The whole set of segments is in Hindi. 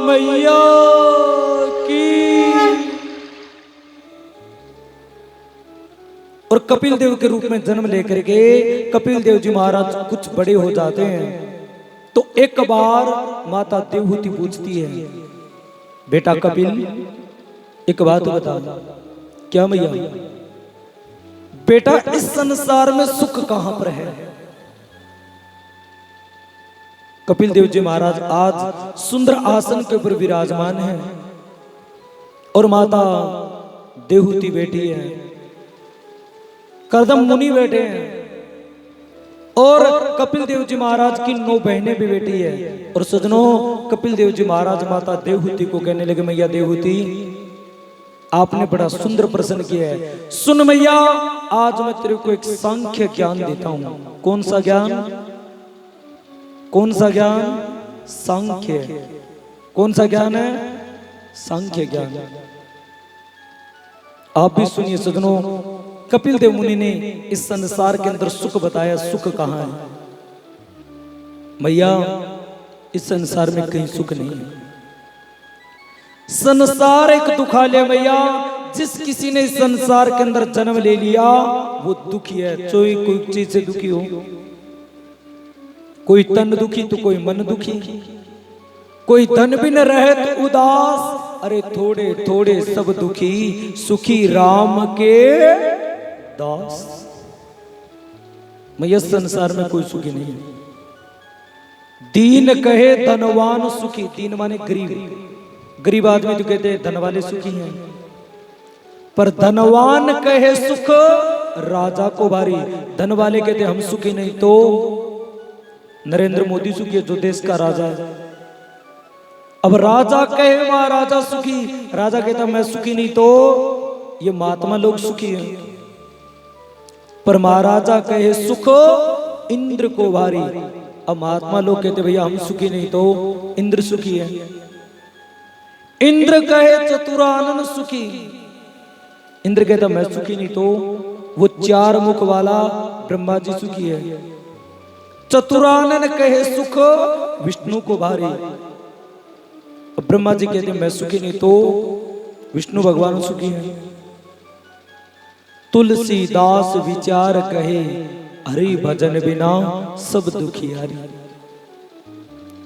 मैया की। और कपिल देव के रूप में जन्म लेकर के कपिल देव जी महाराज कुछ बड़े हो जाते हैं। तो एक बार माता देवहूति पूछती है, बेटा कपिल एक बात बता। क्या मैया? बेटा इस संसार में सुख कहां पर है? कपिल देव जी महाराज आज सुंदर आसन के ऊपर विराजमान है और माता देवहूति बैठी है, करदम मुनि बैठे हैं और कपिल देव जी महाराज की 9 बहनें भी बैठी है। और सजनों, कपिल देव जी महाराज माता देवहूति को कहने लगे, मैया देवहूति आपने बड़ा सुंदर प्रश्न किया है। सुन मैया, आज मैं तेरे को एक सांख्य ज्ञान देता हूं। कौन सा ज्ञान? कौन सा ज्ञान? सांख्य। कौन सा ज्ञान है? सांख्य ज्ञान। आप भी सुनिए सजनों, कपिल देव मुनि ने इस संसार के अंदर सुख बताया। सुख कहां है? मैया इस संसार में कहीं सुख नहीं है। संसार एक दुखालय मैया। जिस किसी ने इस संसार के अंदर जन्म ले लिया वो दुखी है। कोई चीज से दुखी हो, कोई तन दुखी तो कोई मन दुखी, कोई धन भी न रहे तो उदास। अरे थोड़े थोड़े सब दुखी, सुखी राम के दास। मैया संसार में कोई सुखी नहीं है। दीन कहे धनवान सुखी। दीन माने गरीब। गरीब आदमी तो कहते हैं धन वाले सुखी हैं, पर धनवान कहे सुख राजा को भारी। धन वाले कहते हम सुखी नहीं तो नरेंद्र मोदी सुखी है जो देश का राजा है। अब राजा कहे महाराजा सुखी, राजा कहता मैं सुखी नहीं तो ये महात्मा लोग सुखी हैं। पर महाराजा कहे सुख इंद्र को भारी। अब महात्मा लोग कहते भैया हम सुखी नहीं तो इंद्र सुखी है। इंद्र कहे चतुरानन सुखी। इंद्र कहता मैं सुखी नहीं तो वो 4 मुख वाला ब्रह्मा जी सुखी है। चतुरानन कहे सुख विष्णु को भारी। ब्रह्मा जी कहते मैं सुखी नहीं तो विष्णु भगवान सुखी है। तुलसीदास विचार कहे हरि भजन बिना सब दुखी हरि।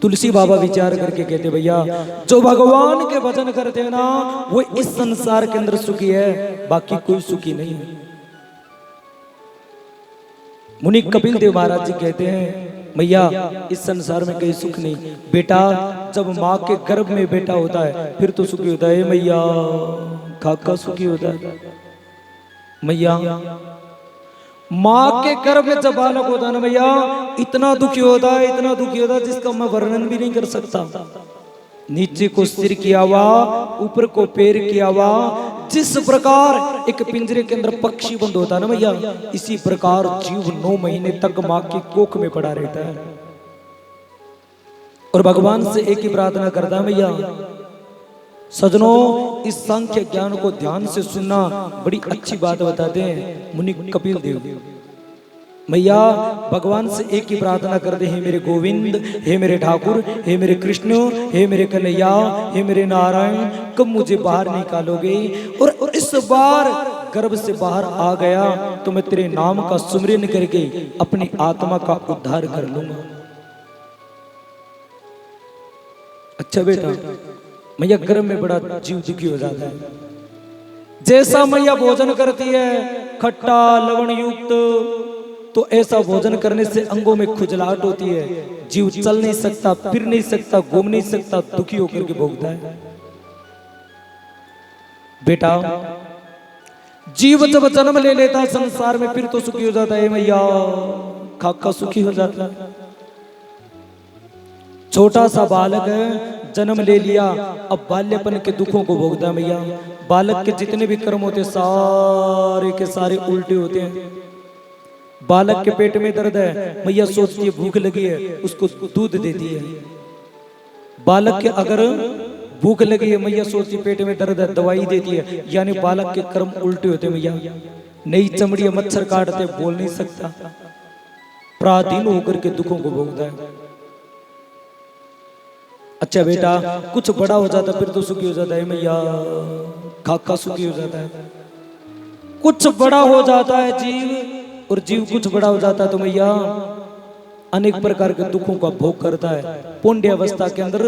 तुलसी बाबा विचार करके कहते भैया जो भगवान के भजन करते हैं ना वो इस संसार के अंदर सुखी है, बाकी कोई सुखी नहीं है। मुनि कपिल देव महाराज जी कहते हैं मैया इस संसार में कहीं सुख नहीं। बेटा जब माँ के गर्भ में बेटा होता है फिर तो सुखी होता है मैया। काका सुखी होता है मैया। माँ के गर्भ में जब बालक होता है ना भैया, इतना दुखी होता है, इतना दुखी होता है जिसका मैं वर्णन भी नहीं कर सकता। नीचे को सिर किया हुआ, ऊपर को पैर किया हुआ। जिस प्रकार एक पिंजरे के अंदर पक्षी बंद होता है ना भैया, इसी प्रकार जीव 9 महीने तक माँ की कोख में पड़ा रहता है और भगवान से एक ही प्रार्थना करता है भैया। सजनों, इस सांख्य ज्ञान को ध्यान से सुनना, बड़ी अच्छी बात बताते हैं मुनि कपिल देव। मैया भगवान से एक ही प्रार्थना कर दे, हे मेरे गोविंद, हे मेरे ठाकुर, हे मेरे कृष्ण, हे मेरे कन्हैया, हे मेरे नारायण, कब मुझे बाहर निकालोगे? और इस बार गर्भ से बाहर आ गया तो मैं तेरे नाम का सुमिरन करके अपनी आत्मा का उद्धार कर लूंगा। अच्छा बेटा, मैया गर्भ में बड़ा जीव दुखी हो जाता है। जैसा मैया भोजन करती है खट्टा लवण युक्त, तो ऐसा भोजन करने से अंगों में खुजलाहट होती है। जीव चल नहीं सकता, फिर नहीं सकता, घूम नहीं सकता, दुखी होकर के भोगता है। बेटा जीव जब जन्म ले लेता है संसार में फिर तो सुखी हो जाता है मैया। काका सुखी हो जाता है। छोटा सा बालक है, जन्म ले लिया, अब बाल्यपन के दुखों को भोगता है मैया। बालक के जितने भी कर्म होते सारे के सारे उल्टे होते हैं। बालक के पेट में दर्द है, मैया सोचती है भूख लगी है, उसको दूध देती है। बालक के अगर भूख लगी है, मैया सोचती पेट में दर्द है, दवाई देती है। यानी बालक के कर्म उल्टे होते मैया। नई चमड़ी मच्छर काटते, बोल नहीं सकता, पराधीन होकर के दुखों को भोगता है। अच्छा बेटा, कुछ बड़ा हो जाता फिर तो सुखी हो जाता है मैया, खाका सुखी हो जाता है। कुछ बड़ा हो जाता है जीव, और जीव कुछ बड़ा हो जाता है तो मैया अनेक प्रकार के दुखों का भोग करता है। पुण्य अवस्था के अंदर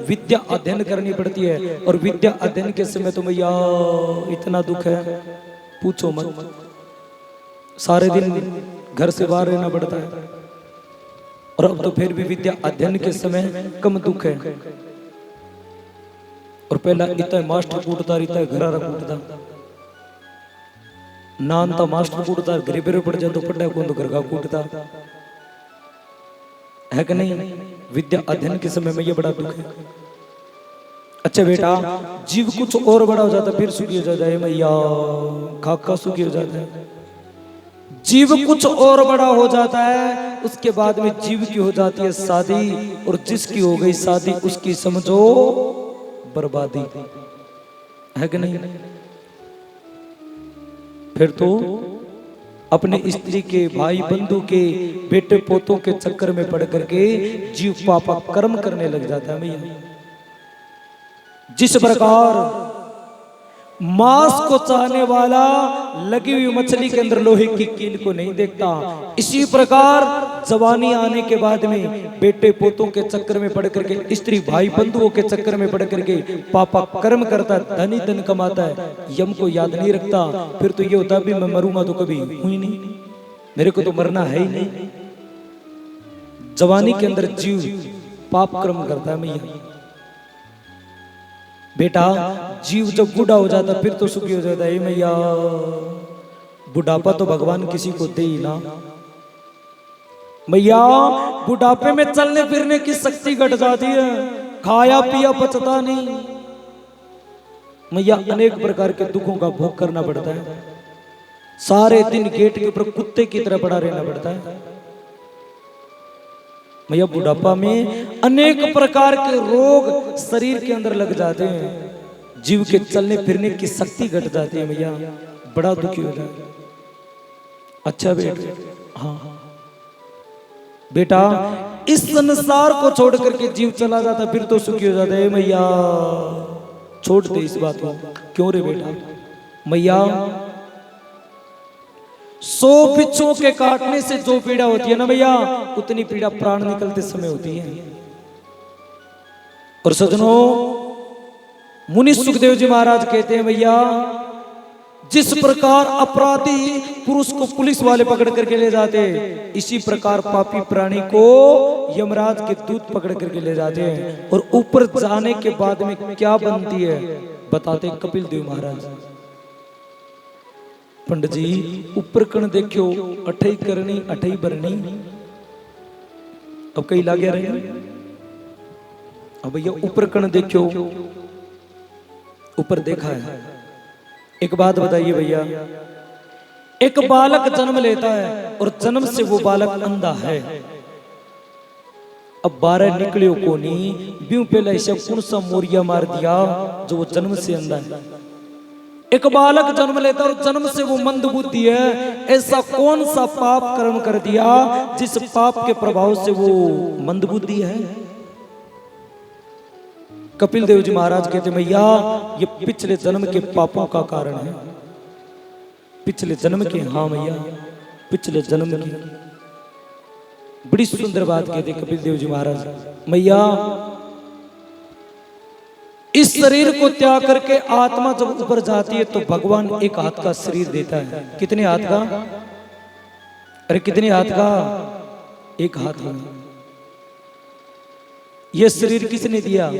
विद्या अध्ययन करनी पड़ती है, और विद्या अध्ययन के समय तो मैया इतना दुख है पूछो मत। सारे दिन घर से बाहर रहना पड़ता है, और अब तो फिर भी विद्या अध्ययन के समय कम दुख है। और पहला इतना मास्टर कूटता रहता घरारा कूटता नान था, मास्टर कूटता गरीबेरे पड़ जाए तो पढ़ा कौन तो घर का कूटता है कि नहीं। विद्या अध्ययन के समय में ये बड़ा दुख है। अच्छा बेटा, जीव कुछ और बड़ा हो जाता फिर सुखी हो जाता है मैया, खाका सुखी हो जाता है। जीव कुछ और बड़ा हो जाता है, उसके बाद में जीव की हो जाती है शादी, और जिसकी हो गई शादी उसकी समझो बर्बादी, है कि नहीं। फिर तो अपने स्त्री के, भाई बंधु के, बेटे पोतों के चक्कर में पड़ करके जीव पापा कर्म करने लग जाता है भैया। जिस प्रकार मांस को चाहने वाला लगी हुई मछली के अंदर लोहे की कील को नहीं देखता, इसी प्रकार जवानी आने के बाद में बेटे पोतों के चक्कर में पड़ करके, स्त्री भाई बंधुओं के चक्कर में पड़ करके पापा कर्म करता है, धनी धन कमाता है, यम को याद नहीं रखता। फिर तो ये होता भी मैं मरूंगा तो कभी हुई नहीं, मेरे को तो मरना है ही नहीं। जवानी के अंदर जीव पाप कर्म करता है मैया। बेटा, जीव जब बूढ़ा हो जाता फिर तो सुखी हो जाता है मैया। बुढ़ापा तो भगवान किसी को दे ही ना मैया। बुढ़ापे में चलने फिरने की शक्ति घट जाती है, खाया पिया पचता नहीं मैया। अनेक प्रकार के दुखों का भोग करना पड़ता है, सारे दिन गेट के ऊपर कुत्ते की तरह पड़ा रहना पड़ता है भैया। बुढ़ापा में अनेक प्रकार के रोग शरीर के अंदर लग जाते हैं, जीव के चलने फिरने की शक्ति घट जाती है भैया, बड़ा दुखी हो जाता है। अच्छा बेटा, हाँ बेटा, इस संसार को छोड़ करके जीव चला जाता फिर तो सुखी हो जाता है मैया। छोड़ दे इस बात को, क्यों रे बेटा मैया। 100 बिच्छुओं के काटने से जो पीड़ा होती है ना भैया, उतनी पीड़ा प्राण निकलते समय होती है। और सजनों, मुनि सुखदेव जी महाराज कहते हैं भैया, जिस प्रकार अपराधी पुरुष को पुलिस वाले पकड़ करके ले जाते हैं, इसी प्रकार पापी प्राणी को यमराज के दूत पकड़ करके ले जाते हैं। और ऊपर जाने के बाद में क्या बनती है बताते कपिल देव महाराज। पंडित जी, ऊपर कण देखो, अठई करनी अठई भरनी। अब कई लागे रहे, अब भैया ऊपर कण देखो, ऊपर देखा है। एक बात बताइए भैया, एक बालक जन्म लेता है और जन्म से वो बालक अंधा है। अब 12 निकलियो को नहीं ब्यू पहले ऐसा कौन सा मोरिया मार दिया जो वो जन्म से अंधा है। एक बालक जन्म लेता और जन्म से वो मंद बुद्धि है, ऐसा कौन सा पाप कर्म कर दिया जिस पाप के प्रभाव से वो मंद बुद्धि है। कपिल देव जी महाराज कहते भैया, ये पिछले जन्म के पापों का कारण है। पिछले जन्म के, हाँ भैया पिछले जन्म के। बड़ी सुंदर बात कहते कपिल देव जी महाराज, मैया इस शरीर को त्याग करके आत्मा जब ऊपर जाती है तो भगवान एक हाथ का शरीर देता है। कितने हाथ का? अरे कितने हाथ का? एक हाथ का। यह शरीर किसने दिया?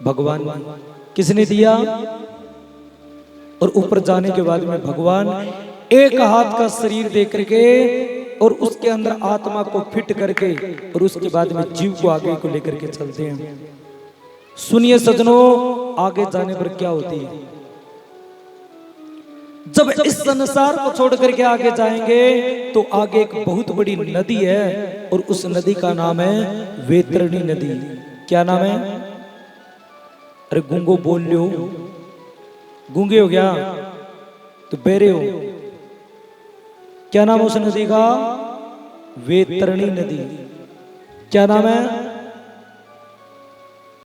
भगवान। किसने दिया? और ऊपर जाने के बाद में भगवान एक हाथ का शरीर दे करके और उसके अंदर आत्मा को फिट करके और उसके बाद में जीव को आगे को लेकर के चलते हैं। सुनिए सजनों, आगे जाने पर क्या होती है। जब इस संसार को छोड़ करके आगे जाएंगे तो आगे एक बहुत बड़ी नदी है और उस नदी का नाम है वैतरणी नदी। क्या नाम है? अरे गूंगो बोल लो, गूंगे हो गया तो बेरे हो। क्या नाम है उस नदी का? वैतरणी नदी। क्या नाम है?